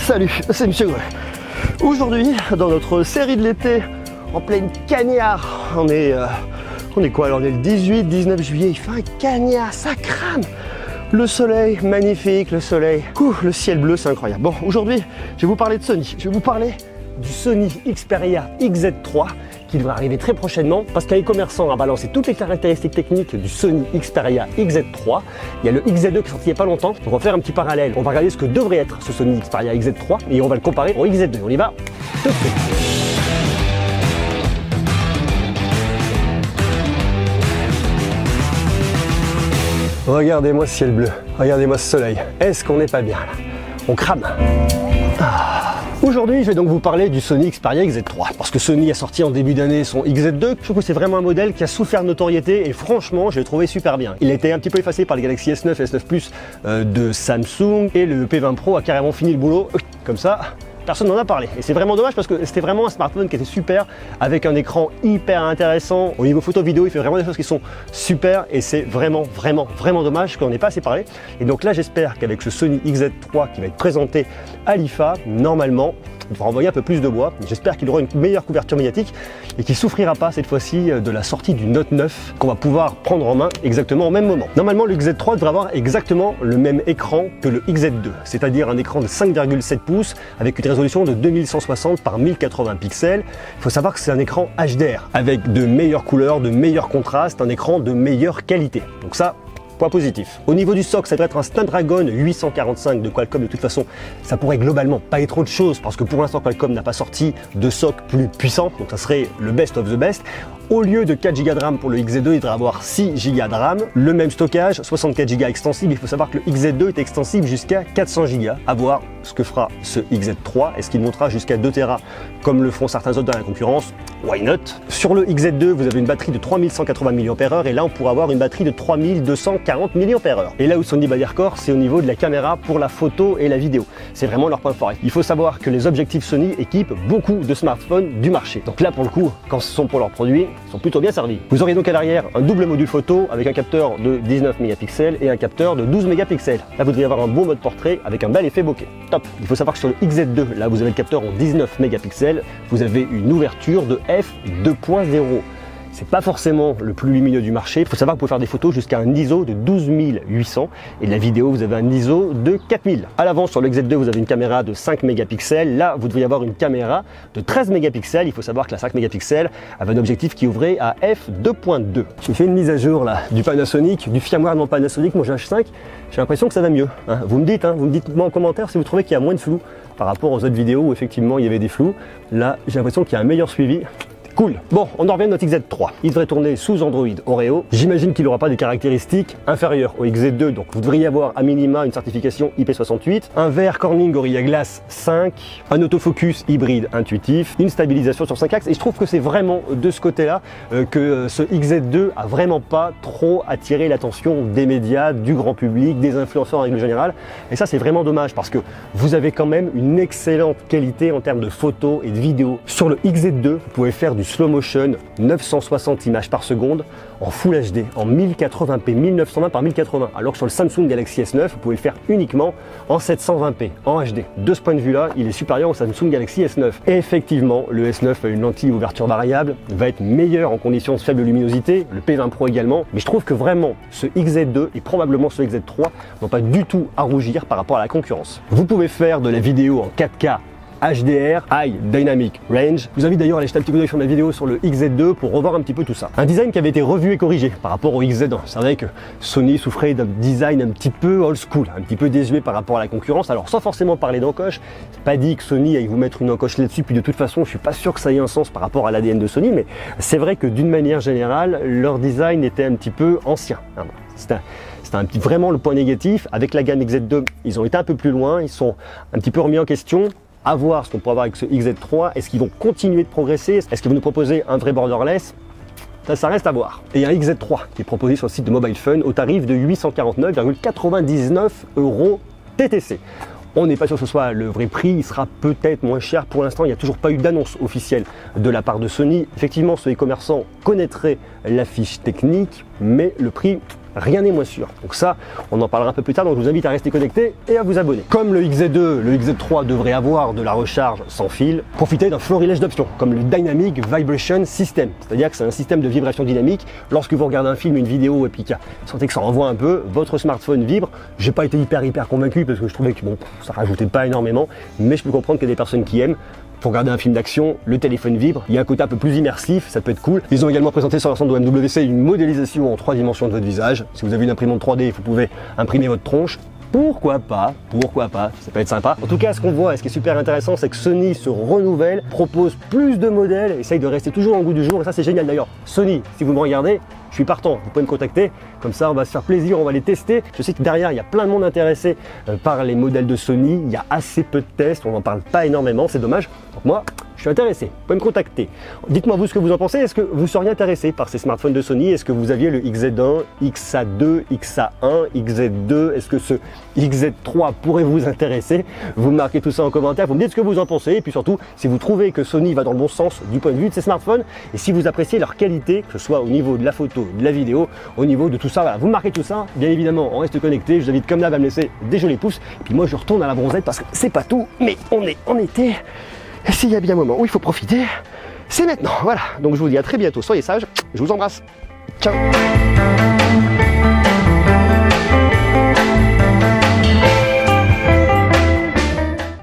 Salut, c'est Monsieur Goulet. Aujourd'hui, dans notre série de l'été, en pleine cagnard, on est quoi alors? On est le 18-19 juillet, il fait un cagnard, ça crame. Le soleil, magnifique, le soleil, le ciel bleu, c'est incroyable. Bon, aujourd'hui, je vais vous parler de Sony. Je vais vous parler du Sony Xperia XZ3 qui devrait arriver très prochainement parce qu'un e-commerçant a balancé toutes les caractéristiques techniques du Sony Xperia XZ3. Il y a le XZ2 qui est sorti il n'y a pas longtemps. Donc on va faire un petit parallèle. On va regarder ce que devrait être ce Sony Xperia XZ3 et on va le comparer au XZ2. On y va tout de suite. Regardez-moi ce ciel bleu, regardez-moi ce soleil. Est-ce qu'on n'est pas bien là? On crame. Aujourd'hui, je vais donc vous parler du Sony Xperia XZ3 parce que Sony a sorti en début d'année son XZ2. Je trouve que c'est vraiment un modèle qui a souffert de notoriété et franchement, je l'ai trouvé super bien. Il a été un petit peu effacé par le Galaxy S9 et S9 Plus de Samsung et le P20 Pro a carrément fini le boulot comme ça. Personne n'en a parlé et c'est vraiment dommage parce que c'était vraiment un smartphone qui était super avec un écran hyper intéressant. Au niveau photo vidéo, il fait vraiment des choses qui sont super et c'est vraiment dommage qu'on n'ait pas assez parlé. Et donc là, j'espère qu'avec ce Sony XZ3 qui va être présenté à l'IFA, normalement, il va envoyer un peu plus de bois. J'espère qu'il aura une meilleure couverture médiatique et qu'il ne souffrira pas cette fois-ci de la sortie du Note 9 qu'on va pouvoir prendre en main exactement au même moment. Normalement, le XZ3 devrait avoir exactement le même écran que le XZ2, c'est-à-dire un écran de 5,7 pouces avec une résolution de 2160 par 1080 pixels. Il faut savoir que c'est un écran HDR avec de meilleures couleurs, de meilleurs contrastes, un écran de meilleure qualité. Donc ça, point positif. Au niveau du SoC, ça devrait être un Snapdragon 845 de Qualcomm. De toute façon, ça pourrait globalement pas être autre chose parce que pour l'instant, Qualcomm n'a pas sorti de SoC plus puissant. Donc ça serait le best of the best. Au lieu de 4 Go de RAM pour le XZ2, il devrait avoir 6 Go de RAM. Le même stockage, 64 Go extensible. Il faut savoir que le XZ2 est extensible jusqu'à 400 Go. À voir ce que fera ce XZ3. Est-ce qu'il montera jusqu'à 2 Tera comme le font certains autres dans la concurrence? Why not? Sur le XZ2, vous avez une batterie de 3180 mAh et là, on pourra avoir une batterie de 3240 mAh. Et là où Sony bat des records, c'est au niveau de la caméra pour la photo et la vidéo. C'est vraiment leur point fort. Il faut savoir que les objectifs Sony équipent beaucoup de smartphones du marché. Donc là, pour le coup, quand ce sont pour leurs produits, ils sont plutôt bien servis. Vous aurez donc à l'arrière un double module photo avec un capteur de 19 mégapixels et un capteur de 12 mégapixels. Là, vous devez avoir un bon mode portrait avec un bel effet bokeh. Top! Il faut savoir que sur le XZ2, là, vous avez le capteur en 19 mégapixels. Vous avez une ouverture de f2.0. C'est pas forcément le plus lumineux du marché. Il faut savoir que vous pouvez faire des photos jusqu'à un ISO de 12800 et de la vidéo, vous avez un ISO de 4000. À l'avant, sur le XZ2, vous avez une caméra de 5 mégapixels. Là, vous devriez avoir une caméra de 13 mégapixels. Il faut savoir que la 5 mégapixels avait un objectif qui ouvrait à f2.2. J'ai fait une mise à jour là du Panasonic, du firmware de mon Panasonic, mon GH5. J'ai l'impression que ça va mieux. Vous me dites moi en commentaire si vous trouvez qu'il y a moins de flou par rapport aux autres vidéos où effectivement il y avait des flous. Là, j'ai l'impression qu'il y a un meilleur suivi. Cool. Bon, on en revient à notre XZ3. Il devrait tourner sous Android Oreo. J'imagine qu'il n'aura pas des caractéristiques inférieures au XZ2, donc vous devriez avoir à minima une certification IP68, un verre Corning Gorilla Glass 5, un autofocus hybride intuitif, une stabilisation sur 5 axes. Et je trouve que c'est vraiment de ce côté-là que ce XZ2 a vraiment pas trop attiré l'attention des médias, du grand public, des influenceurs en règle générale. Et ça, c'est vraiment dommage parce que vous avez quand même une excellente qualité en termes de photos et de vidéos. Sur le XZ2, vous pouvez faire du slow motion 960 images par seconde en Full HD, en 1080p, 1920 par 1080, alors que sur le Samsung Galaxy S9, vous pouvez le faire uniquement en 720p, en HD. De ce point de vue-là, il est supérieur au Samsung Galaxy S9. Et effectivement, le S9 a une lentille ouverture variable, va être meilleur en conditions de faible luminosité, le P20 Pro également, mais je trouve que vraiment, ce XZ2 et probablement ce XZ3 n'ont pas du tout à rougir par rapport à la concurrence. Vous pouvez faire de la vidéo en 4K HDR, High Dynamic Range. Je vous invite d'ailleurs à aller jeter un petit coup d'œil sur ma vidéo sur le XZ2 pour revoir un petit peu tout ça. Un design qui avait été revu et corrigé par rapport au XZ1. C'est vrai que Sony souffrait d'un design un petit peu old school, un petit peu désuet par rapport à la concurrence. Alors sans forcément parler d'encoche, c'est pas dit que Sony aille vous mettre une encoche là-dessus, puis de toute façon je suis pas sûr que ça ait un sens par rapport à l'ADN de Sony, mais c'est vrai que d'une manière générale, leur design était un petit peu ancien. C'était vraiment le point négatif. Avec la gamme XZ2, ils ont été un peu plus loin, ils sont un petit peu remis en question. À voir ce qu'on pourra avoir avec ce XZ3. Est-ce qu'ils vont continuer de progresser? Est-ce qu'ils vont nous proposer un vrai borderless? Ça reste à voir. Et il y a un XZ3 qui est proposé sur le site de Mobile Fun au tarif de 849,99 € TTC. On n'est pas sûr que ce soit le vrai prix, il sera peut-être moins cher. Pour l'instant, il n'y a toujours pas eu d'annonce officielle de la part de Sony. Effectivement, ce e-commerçant connaîtrait la fiche technique, mais le prix rien n'est moins sûr. Donc ça, on en parlera un peu plus tard, donc je vous invite à rester connecté et à vous abonner. Comme le XZ2, le XZ3 devrait avoir de la recharge sans fil, profitez d'un florilège d'options, comme le Dynamic Vibration System, c'est-à-dire que c'est un système de vibration dynamique. Lorsque vous regardez un film, une vidéo, et puis que vous sentez que ça renvoie un peu, votre smartphone vibre. J'ai pas été hyper convaincu parce que je trouvais que bon, ça rajoutait pas énormément, mais je peux comprendre qu'il y a des personnes qui aiment. Pour regarder un film d'action, le téléphone vibre, il y a un côté un peu plus immersif, ça peut être cool. Ils ont également présenté sur leur stand de MWC une modélisation en 3 dimensions de votre visage. Si vous avez une imprimante 3D, vous pouvez imprimer votre tronche. Pourquoi pas, ça peut être sympa. En tout cas, ce qu'on voit et ce qui est super intéressant, c'est que Sony se renouvelle, propose plus de modèles, essaye de rester toujours en goût du jour, et ça c'est génial d'ailleurs. Sony, si vous me regardez, je suis partant, vous pouvez me contacter, comme ça on va se faire plaisir, on va les tester. Je sais que derrière il y a plein de monde intéressé par les modèles de Sony, il y a assez peu de tests, on n'en parle pas énormément, c'est dommage. Donc moi, je suis intéressé, vous pouvez me contacter. Dites-moi vous ce que vous en pensez, est-ce que vous seriez intéressé par ces smartphones de Sony? Est-ce que vous aviez le XZ1, XA2, XA1, XZ2, est-ce que ce XZ3 pourrait vous intéresser? Vous marquez tout ça en commentaire, vous me dites ce que vous en pensez, et puis surtout, si vous trouvez que Sony va dans le bon sens du point de vue de ces smartphones, et si vous appréciez leur qualité, que ce soit au niveau de la photo, de la vidéo, au niveau de tout ça, voilà, vous marquez tout ça, bien évidemment, on reste connecté, je vous invite comme d'hab à me laisser des jolis pouces, et puis moi je retourne à la bronzette parce que c'est pas tout, mais on est en été, et s'il y a bien un moment où il faut profiter, c'est maintenant, voilà, donc je vous dis à très bientôt, soyez sages, je vous embrasse, ciao.